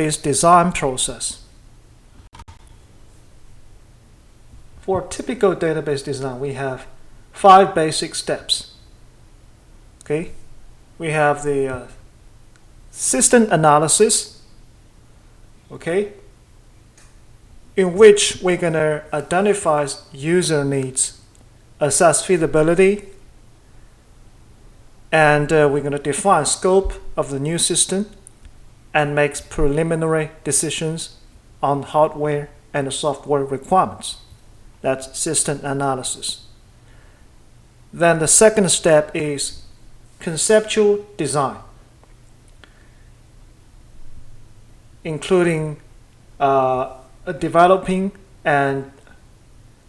database design process. For typical database design, we have 5 basic steps. Okay, we have the system analysis, okay, in which we're going to identify user needs, assess feasibility, and we're going to define scope of the new system and make preliminary decisions on hardware and software requirements. That's system analysis. Then the second step is conceptual design, including developing and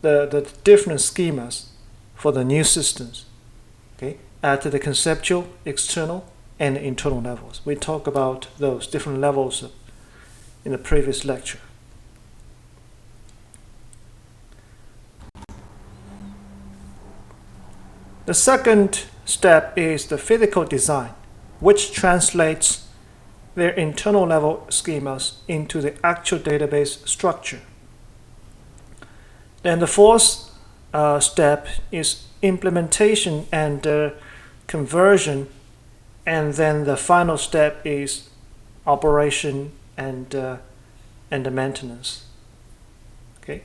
the different schemas for the new systems, okay, at the conceptual, external, and internal levels. We talked about those different levels in the previous lecture. The second step is the physical design, which translates their internal level schemas into the actual database structure. Then the fourth step is implementation and conversion, and then the final step is operation and the maintenance. Okay,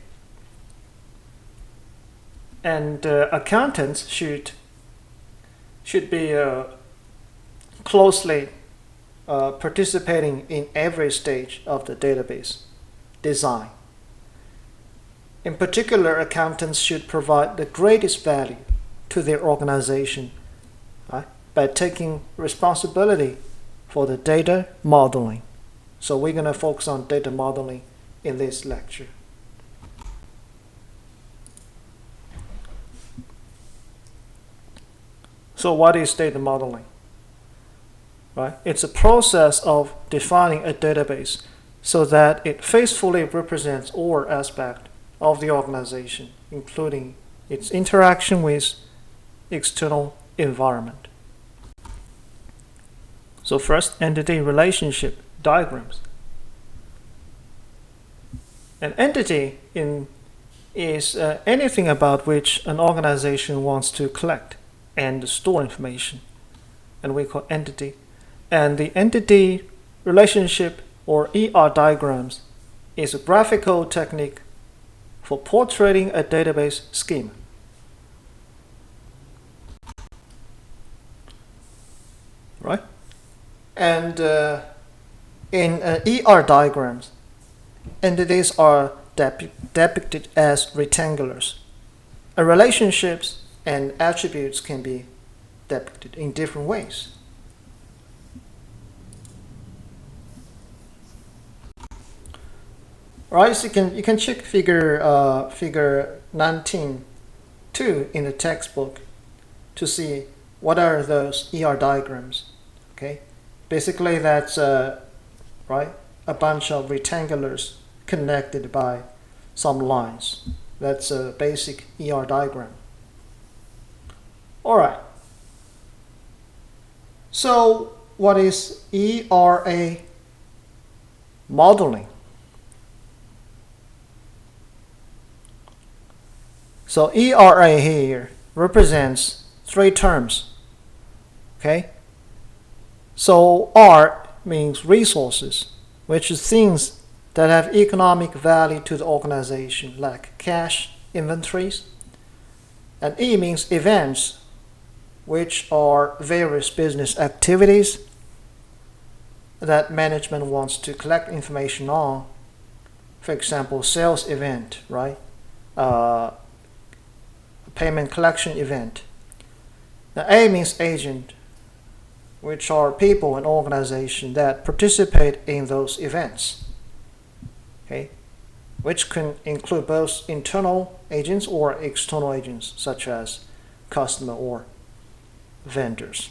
and accountants should be closely participating in every stage of the database design. In particular, accountants should provide the greatest value to their organization, right, by taking responsibility for the data modeling. So we're going to focus on data modeling in this lecture. So what is data modeling? Right? It's a process of defining a database so that it faithfully represents all aspects of the organization, including its interaction with external environment. So first, entity relationship diagrams. An entity is anything about which an organization wants to collect and store information, and we call entity. And the entity relationship, or ER diagrams, is a graphical technique for portraying a database schema. Right? And in ER diagrams, entities are depicted as rectangulars. Relationships and attributes can be depicted in different ways. Right, so you can check figure 19.2 in the textbook to see what are those ER diagrams. Okay, basically that's right, a bunch of rectangulars connected by some lines. That's a basic ER diagram. All right. So what is ERA modeling? So ERA here represents 3 terms. Okay? So R means resources, which is things that have economic value to the organization, like cash, inventories. And E means events, which are various business activities that management wants to collect information on. For example, sales event, right? Payment collection event. The A means agent, which are people and organizations that participate in those events. Okay, which can include both internal agents or external agents, such as customer or vendors.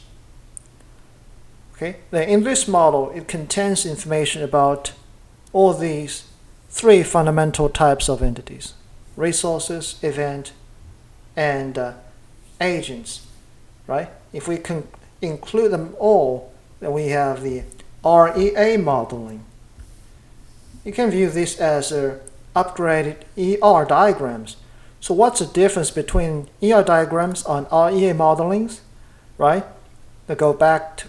Okay, in this model, it contains information about all these 3 fundamental types of entities: resources, event, and agents. Right? If we can include them all, then we have the REA modeling. you can view this as upgraded ER diagrams. So what's the difference between ER diagrams and REA modelings, right? To go back to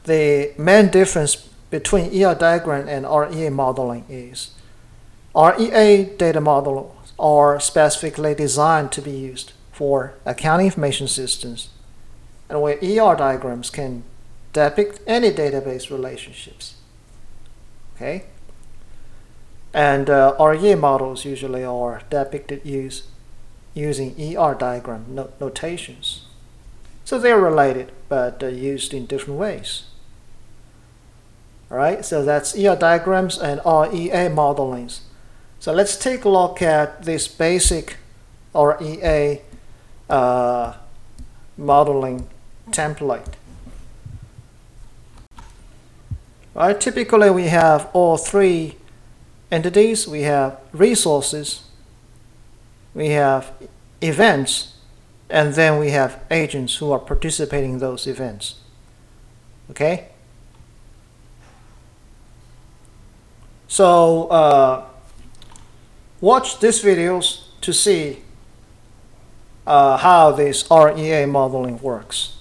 the main difference between ER diagram and REA modeling is REA data models are specifically designed to be used for accounting information systems, and where ER diagrams can depict any database relationships. Okay? And REA models usually are depicted using ER diagram notations. So they're related, but used in different ways. Alright, so that's ER diagrams and REA modelings. So let's take a look at this basic REA modeling template. Right, typically we have all three entities. We have resources, we have events, and then we have agents who are participating in those events. Okay? So watch these videos to see how this REA modeling works.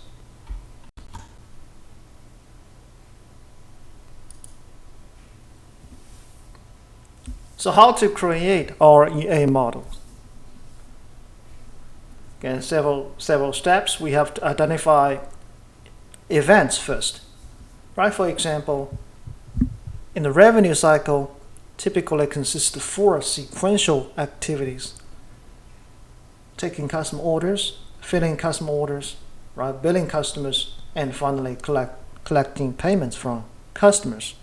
So how to create REA models? Again, several steps. We have to identify events first. Right? For example, in the revenue cycle, typically consists of 4 sequential activities: taking customer orders, filling customer orders, right, billing customers, and finally collecting payments from customers.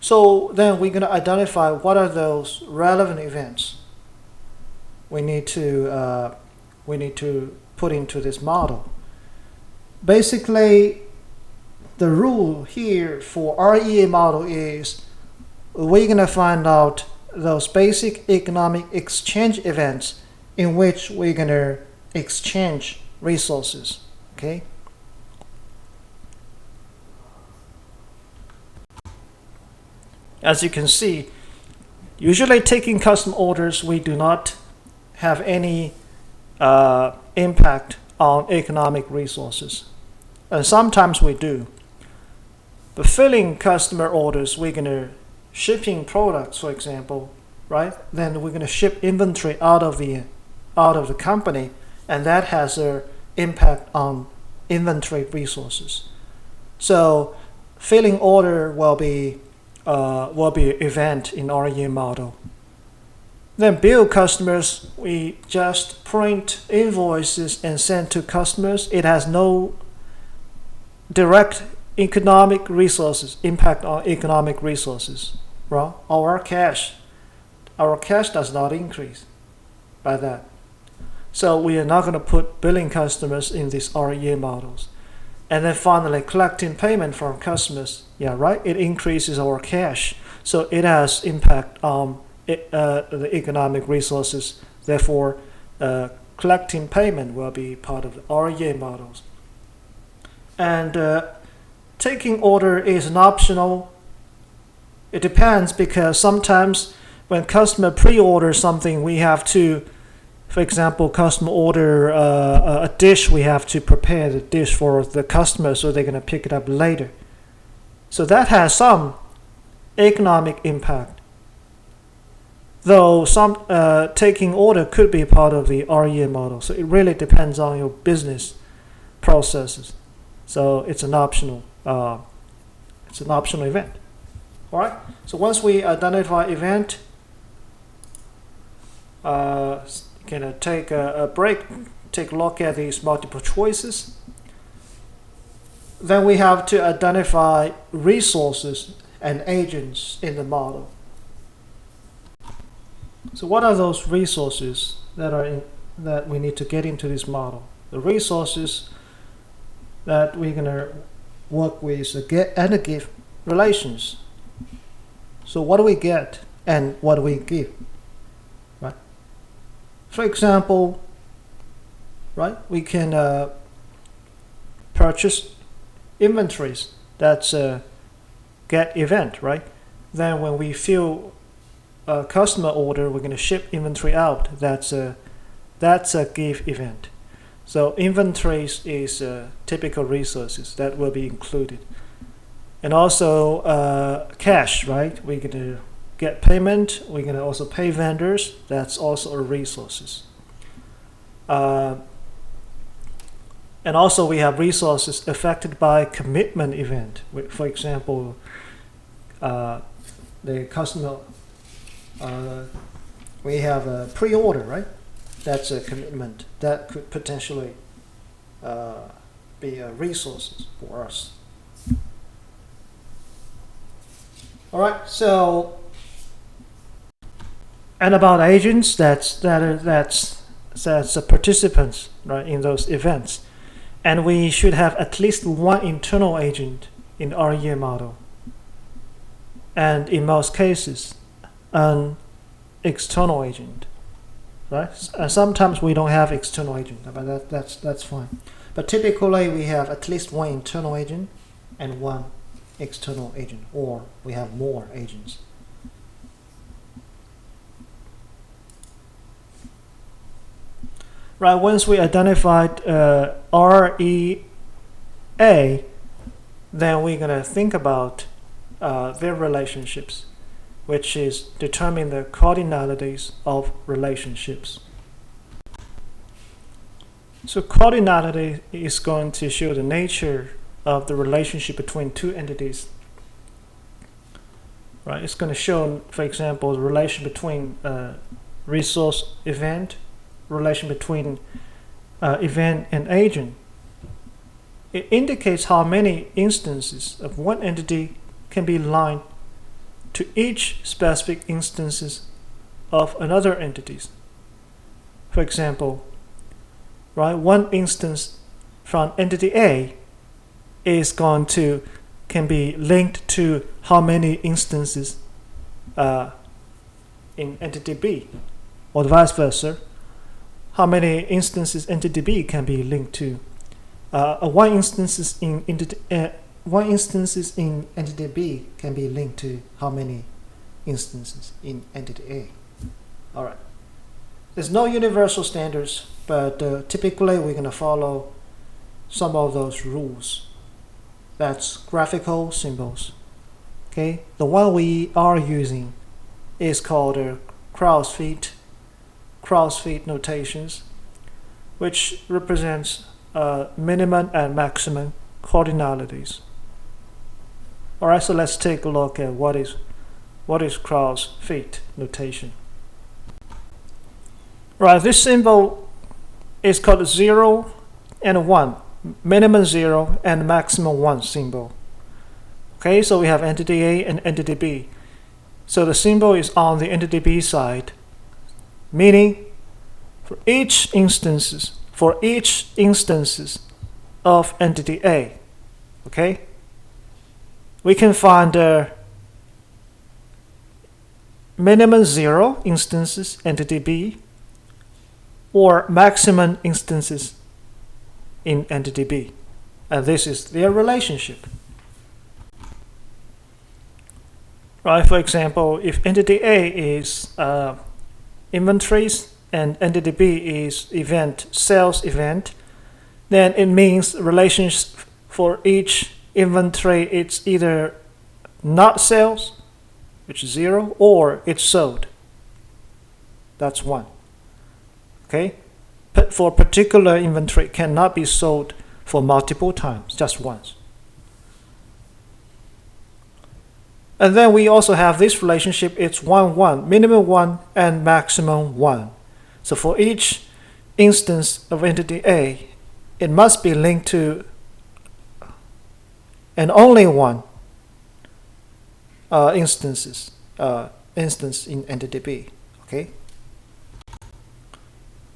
So then we're going to identify what are those relevant events we need to put into this model. Basically, the rule here for REA model is we're going to find out those basic economic exchange events in which we're going to exchange resources. Okay? As you can see, usually taking custom orders, we do not have any impact on economic resources. And sometimes we do. But filling customer orders, we're going to shipping products, for example, right? Then we're going to ship inventory out of the company, and that has an impact on inventory resources. So filling order will be an event in REA model. Then bill customers, we just print invoices and send to customers. It has no direct economic resources, impact on economic resources. Right? Our cash does not increase by that. So we are not going to put billing customers in these REA models. And then finally, collecting payment from customers. Yeah, right? It increases our cash. So it has impact on the economic resources. Therefore, collecting payment will be part of the REA models. And taking order is an optional. It depends, because sometimes when customer pre-orders something, we have to, for example, customer order a dish, we have to prepare the dish for the customer so they're going to pick it up later. So that has some economic impact. Though some taking order could be part of the REA model. So it really depends on your business processes. So it's an optional event. All right. So once we identify event, can take a break, take a look at these multiple choices. Then we have to identify resources and agents in the model. So what are those resources that we need to get into this model? The resources that we're going to work with is the get and the give relations. So what do we get and what do we give? Right? For example, right, we can purchase inventories. That's a get event, right? then when we fill a customer order, we're going to ship inventory out. That's a give event. So inventories is typical resources that will be included. And also cash, right? We're going to get payment. We're going to also pay vendors. That's also a resources. And also we have resources affected by commitment event. For example, the customer, we have a pre-order, right? That's a commitment that could potentially be a resources for us. All right, so and about agents, that's the participants, right, in those events, and we should have at least one internal agent in REA model, and in most cases, an external agent, right? And sometimes we don't have external agent, but that's fine. But typically we have at least one internal agent and one external agent, or we have more agents. Right, once we identified REA, then we're going to think about their relationships, which is determine the cardinalities of relationships. So cardinality is going to show the nature of the relationship between two entities. Right, it's going to show, for example, the relation between resource event, relation between event and agent. It indicates how many instances of one entity can be aligned to each specific instances of another entities. For example, right, one instance from entity A is going to can be linked to how many instances in entity B, or vice versa. How many instances entity B can be linked to? One instances in entity B can be linked to how many instances in entity A. All right. There's no universal standards, but typically we're going to follow some of those rules. That's graphical symbols. Okay, the one we are using is called cross-fit notations, which represents minimum and maximum cardinalities. All right, so let's take a look at what is cross-fit notation. Right, this symbol is called 0 and 1, minimum 0 and maximum 1 symbol. Okay, so we have entity A and entity B. So the symbol is on the entity B side, meaning for each instances of entity A, okay, we can find minimum 0 instances entity B or maximum instances in entity B, and this is their relationship. Right, for example, if entity A is inventories and entity B is sales event, then it means relations for each inventory, it's either not sales, which is 0, or it's sold. That's 1. Okay? But for a particular inventory, it cannot be sold for multiple times, just once. And then we also have this relationship, it's 1, 1, minimum 1 and maximum 1. So for each instance of entity A, it must be linked to and only one instance in entity B. Okay.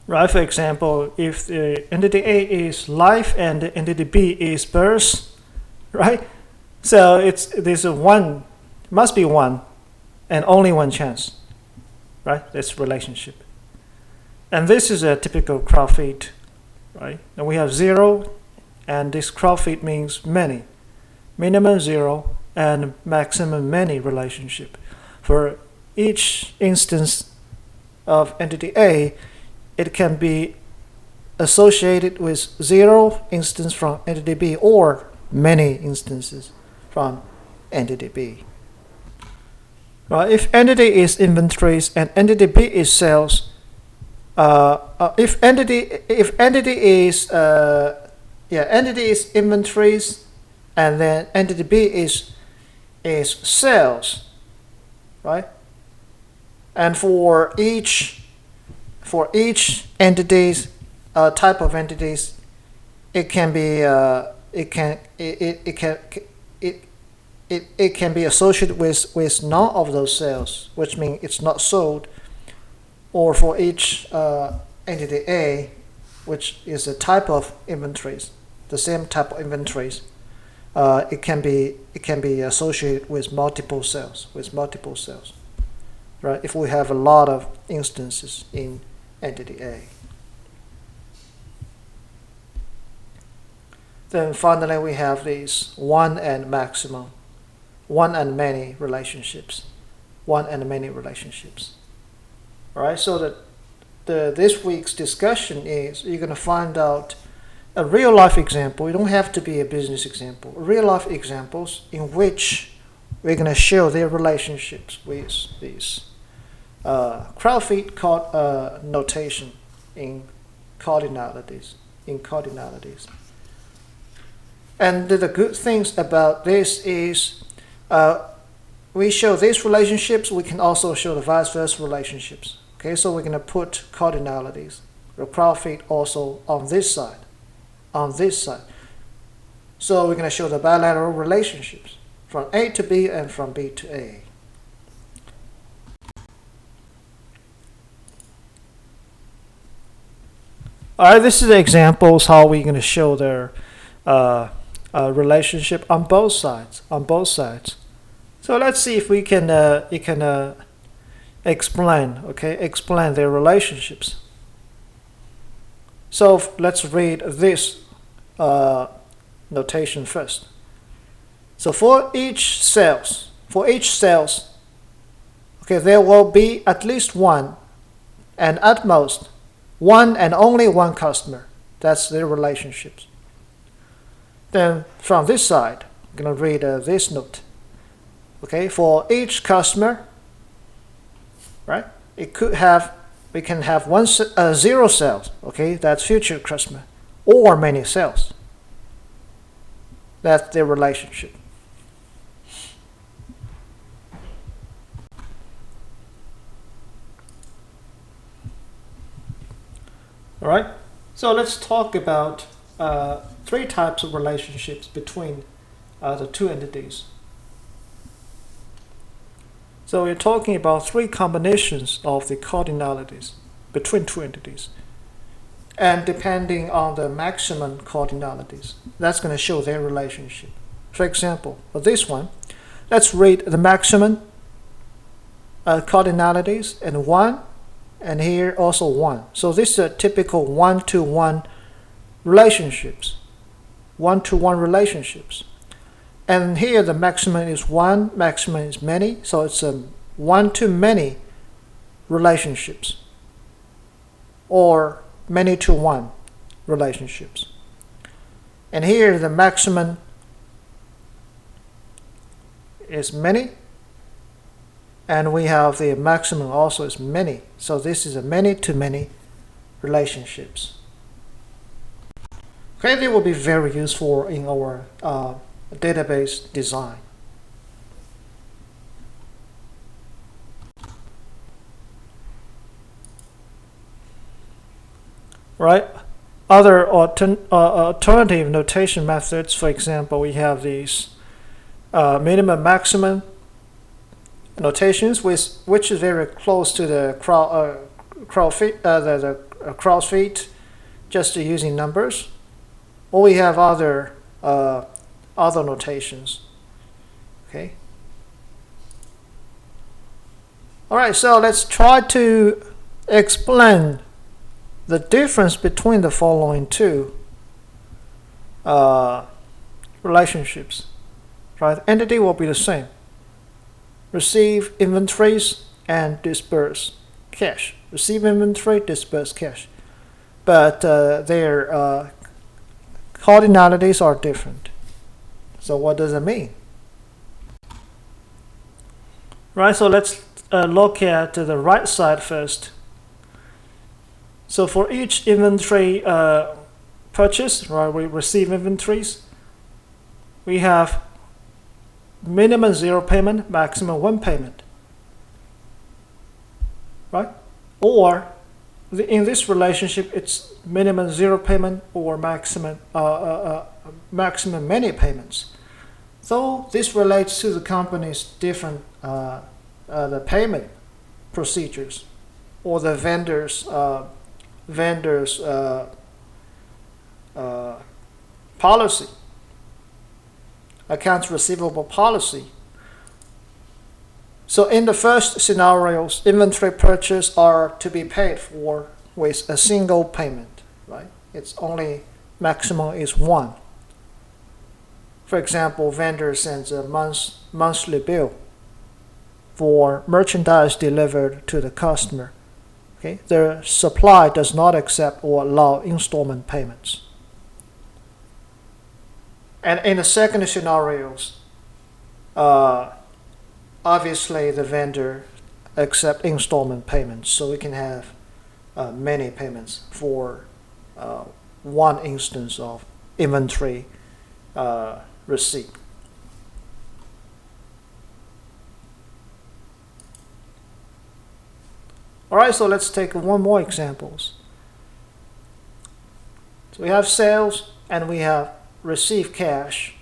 Right. For example, if the entity A is life and the entity B is birth, right? So there's a one, must be one, and only one chance, right? This relationship. And this is a typical cross-fit, right? And we have 0, and this cross-fit means many. Minimum 0 and maximum many relationship. For each instance of entity A, it can be associated with 0 instance from entity B or many instances from entity B. Well, if entity is inventories and entity B is sales, if entity is inventories and then entity B is sales, right? And for each entities type of entities, it can be it can be associated with none of those sales, which means it's not sold. Or for each entity A, which is a type of inventories, the same type of inventories, it can be associated with multiple sales, right? If we have a lot of instances in entity A. Then finally we have these one and maximum, one and many relationships. All right, so that this week's discussion is you're going to find out a real life example. You don't have to be a business example. Real life examples in which we're going to show their relationships with these crowd feet notation in cardinalities. And the good things about this is we show these relationships, we can also show the vice versa relationships. Okay, so we're going to put cardinalities, the crowd feet also on this side. So we're going to show the bilateral relationships from A to B and from B to A. Alright, this is the examples how we're going to show their relationship on both sides. So let's see if we can explain their relationships. So let's read this notation first. So for each sales, okay, there will be at least one, and at most one and only one customer. That's their relationships. Then from this side, I'm going to read this note. Okay, for each customer, right? We can have 0 sales. Okay, that's future customer, or many sales. That's their relationship. All right. So let's talk about 3 types of relationships between the two entities. So we're talking about 3 combinations of the cardinalities between two entities. And depending on the maximum cardinalities, that's going to show their relationship. For example, for this one, let's read the maximum cardinalities and 1, and here also 1. So this is a typical 1-to-1 relationships. And here the maximum is 1, maximum is many, so it's a 1-to-many relationships or many-to-1 relationships. And here the maximum is many, and we have the maximum also is many. So this is a many-to-many relationships. Okay, they will be very useful in our database design. Right? Other alternative notation methods, for example, we have these minimum maximum notations, which is very close to the crowd feet, just using numbers. Or we have other notations. Okay. All right. So let's try to explain the difference between the following 2 relationships. right? The entity will be the same. Receive inventories and disperse cash. Receive inventory, disperse cash. But their cardinalities are different. So what does it mean? Right, so let's look at the right side first. So for each inventory purchase, right, we receive inventories. We have minimum 0 payment, maximum 1 payment, right? Or in this relationship, it's minimum 0 payment or maximum many payments. So this relates to the company's different the payment procedures or the vendors policy, accounts receivable policy. So in the first scenarios, inventory purchase are to be paid for with a single payment, right? It's only maximum is 1. For example, vendor sends a monthly bill for merchandise delivered to the customer. Okay, the supply does not accept or allow installment payments. And in the second scenarios, obviously the vendor accepts installment payments, so we can have many payments for one instance of inventory receipt. All right, so let's take one more examples. So we have sales and we have receive cash.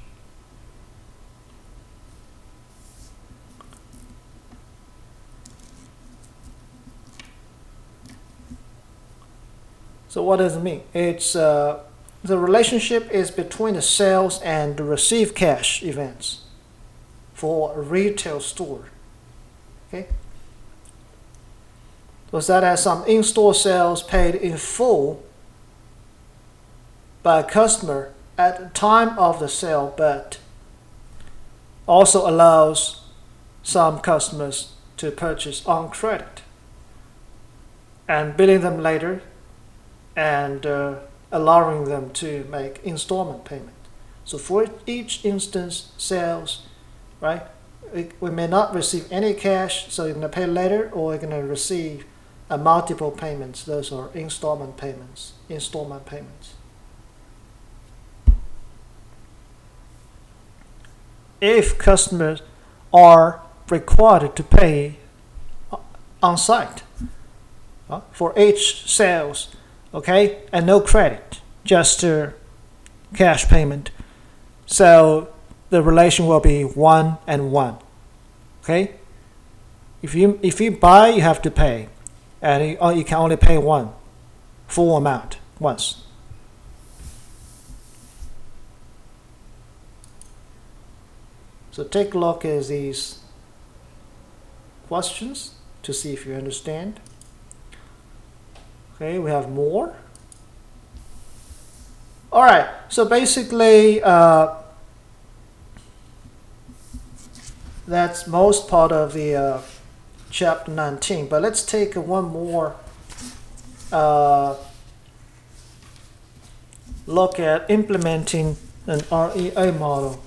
So what does it mean? It's the relationship is between the sales and the receive cash events for a retail store. Okay. So that has some in-store sales paid in full by a customer at the time of the sale, but also allows some customers to purchase on credit and billing them later and allowing them to make installment payment. So for each instance sales, right, we may not receive any cash, so you're going to pay later, or you're going to receive multiple payments. Those are installment payments. If customers are required to pay on site for each sales, okay, and no credit, just cash payment, so the relation will be 1 and 1. Okay, if you buy, you have to pay, and you can only pay one full amount once. So take a look at these questions to see if you understand. Okay, we have more. All right, so basically that's most part of the chapter 19. But let's take one more look at implementing an REA model.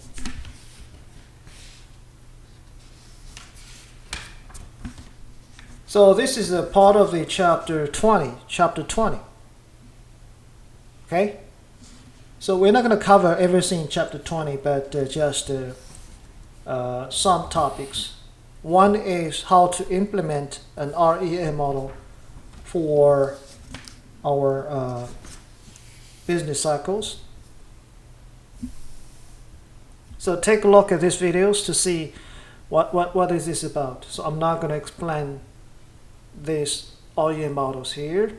So this is a part of the chapter 20. Okay? So we're not going to cover everything in chapter 20, but just some topics. One is how to implement an REA model for our business cycles. So take a look at these videos to see what is this about. So I'm not going to explain these REA models here.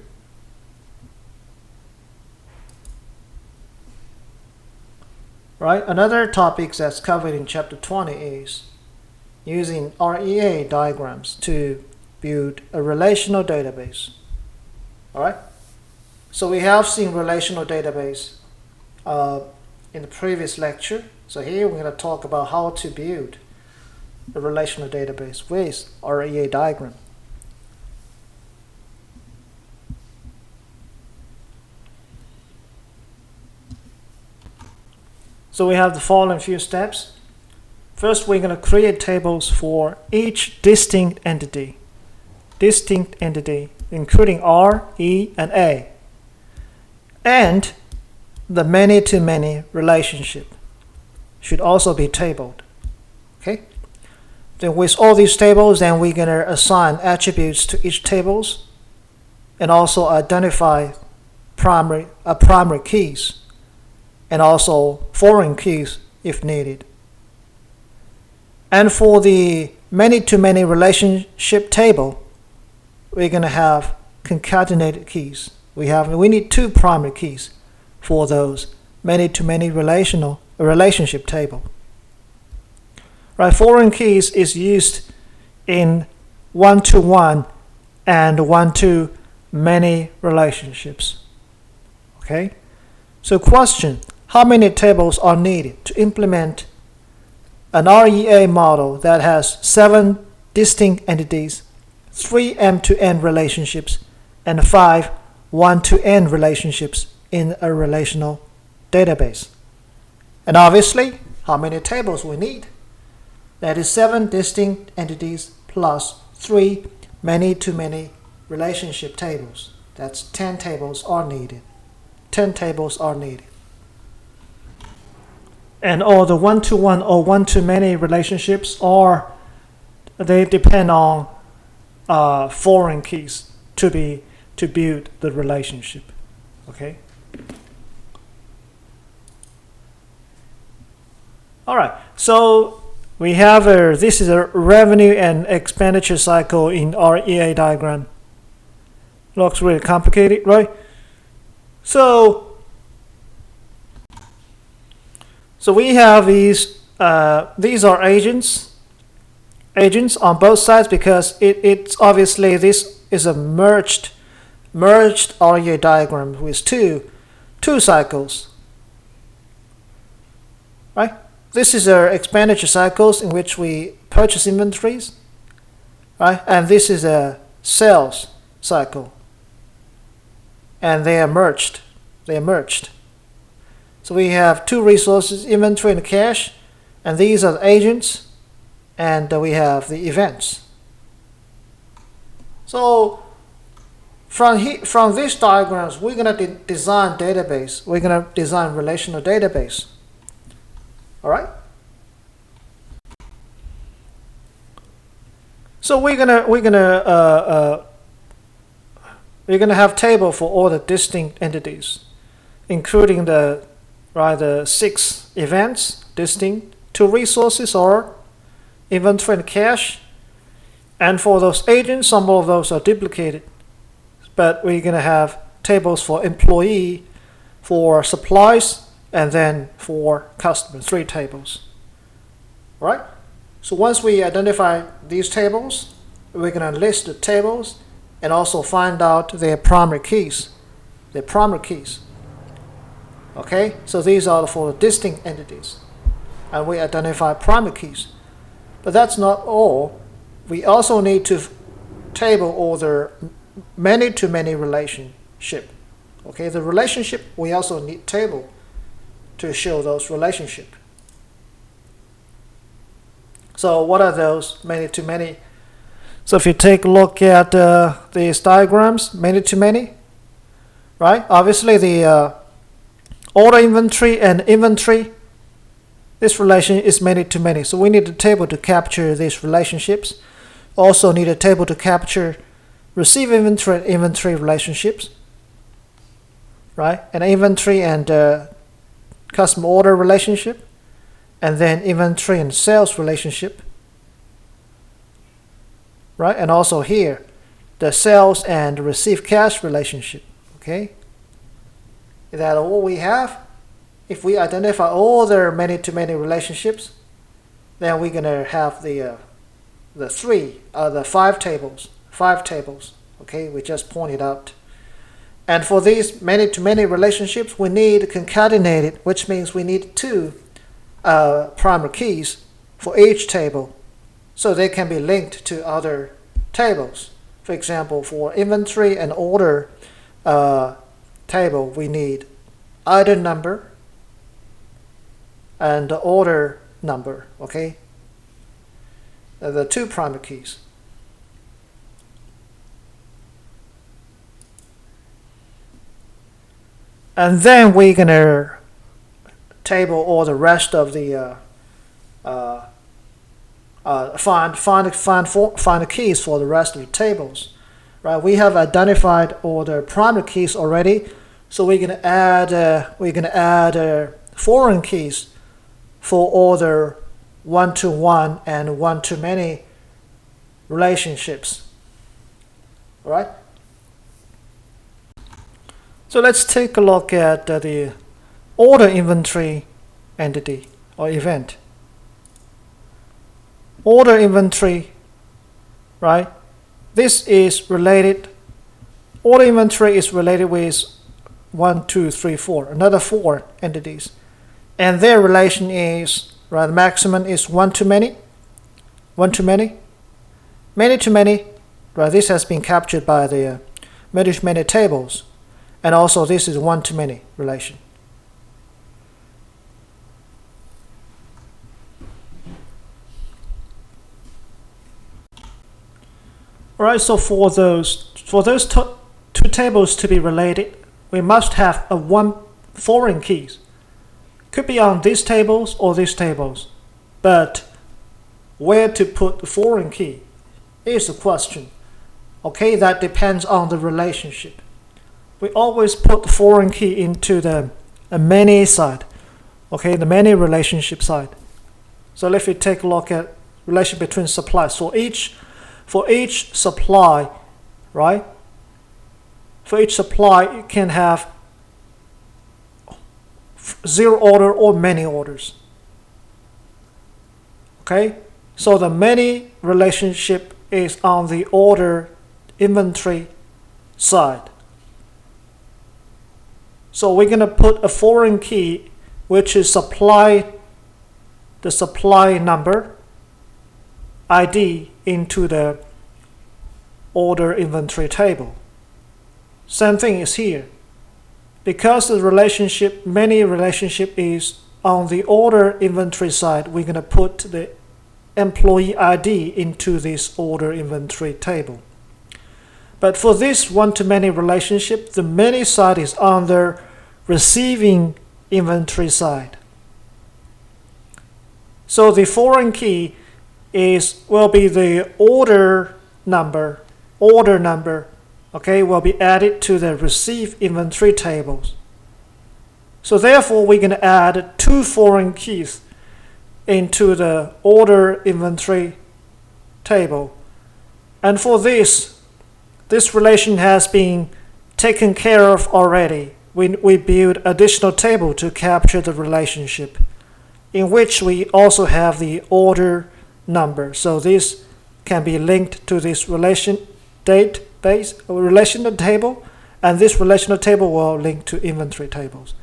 Right? Another topic that's covered in chapter 20 is using REA diagrams to build a relational database. All right? So we have seen relational database in the previous lecture. So here we're going to talk about how to build a relational database with REA diagram. So we have the following few steps. First, we're going to create tables for each distinct entity, including R, E, and A, and the many-to-many relationship should also be tabled. Okay. Then with all these tables, then we're going to assign attributes to each tables, and also identify primary keys, and also foreign keys if needed. And for the many-to-many relationship table, we're going to have concatenated keys. We need 2 primary keys for those many-to-many relationship table. Right, foreign keys is used in one-to-one and one-to-many relationships. Okay? So question, how many tables are needed to implement an REA model that has 7 distinct entities, 3 M-to-N relationships, and 5 1-to-N relationships in a relational database? And obviously, how many tables we need? That is 7 distinct entities plus 3 many-to-many relationship tables. That's 10 tables are needed. 10 tables are needed. And all the one-to-one or one-to-many relationships they depend on foreign keys to build the relationship. Okay. All right. So we have this is a revenue and expenditure cycle in REA diagram. Looks really complicated, right? So we have these are agents on both sides, because it's obviously this is a merged REA diagram with two cycles, right? This is our expenditure cycles in which we purchase inventories, right? And this is a sales cycle, and they are merged. So we have 2 resources, inventory and cash, and these are the agents, and we have the events. So from these diagrams, we're going to design database. We're going to design relational database. All right. So we're gonna have table for all the distinct entities, including the 6 events, distinct, 2 resources or inventory and cash. And for those agents, some of those are duplicated, but we're gonna have tables for employee, for supplies, and then for customer, 3 tables. All right. So once we identify these tables, we're going to list the tables and also find out their primary keys. Okay. So these are for distinct entities, and we identify primary keys. But that's not all. We also need to table all the many-to-many relationship. Okay. The relationship we also need table to show those relationships. So what are those many-to-many? So if you take a look at these diagrams, many-to-many, right? Obviously the order inventory and inventory, this relation is many-to-many. So we need a table to capture these relationships. Also need a table to capture receive inventory and inventory relationships, right? And inventory and customer order relationship, and then inventory and sales relationship, right? And also here, the sales and receive cash relationship. Okay, is that all we have? If we identify all the many-to-many relationships, then we're gonna have the 5 tables. 5 tables. Okay, we just pointed out. And for these many-to-many relationships, we need concatenated, which means we need 2 primary keys for each table, so they can be linked to other tables. For example, for inventory and order table, we need item number and the order number, okay? The two primary keys. And then we're gonna table all the rest of the find the keys for the rest of the tables, right? We have identified all the primary keys already, so we're gonna add foreign keys for all the one-to-one and one-to-many relationships. All right. So let's take a look at the order inventory entity or event. Order inventory, right? This is related. Order inventory is related with 1, 2, 3, 4, another 4 entities, and their relation is, right? The maximum is one to many, many to many, right? This has been captured by the many to many tables. And also this is one-to-many relation. All right, so for those two tables to be related, we must have a one foreign keys. Could be on these tables or these tables, but where to put the foreign key is the question. Okay, that depends on the relationship. We always put the foreign key into the many side, okay, the many relationship side. So if we take a look at relation between supplies, for each supply, right? For each supply, it can have 0 order or many orders. Okay, so the many relationship is on the order inventory side. So we're going to put a foreign key, which is the supply number, ID, into the order inventory table. Same thing is here. Because the many relationship is on the order inventory side, we're going to put the employee ID into this order inventory table. But for this one-to-many relationship, the many side is on the receiving inventory side. So the foreign key will be the order number, okay, will be added to the receive inventory tables. So therefore, we're going to add 2 foreign keys into the order inventory table. And for this relation has been taken care of already. We build additional table to capture the relationship, in which we also have the order number. So this can be linked to this relational table, and this relational table will link to inventory tables.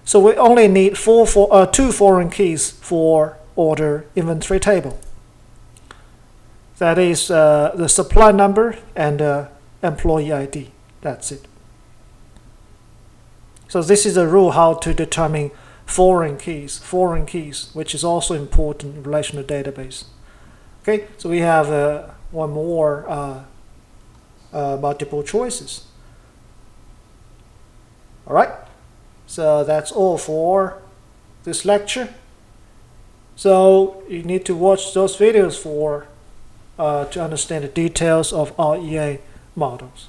So we only need 2 foreign keys for order inventory table. That is the supply number and employee ID. That's it. So this is a rule how to determine foreign keys, which is also important in relational database. Okay, so we have one more multiple choices. All right, so that's all for this lecture. So you need to watch those videos to understand the details of REA models.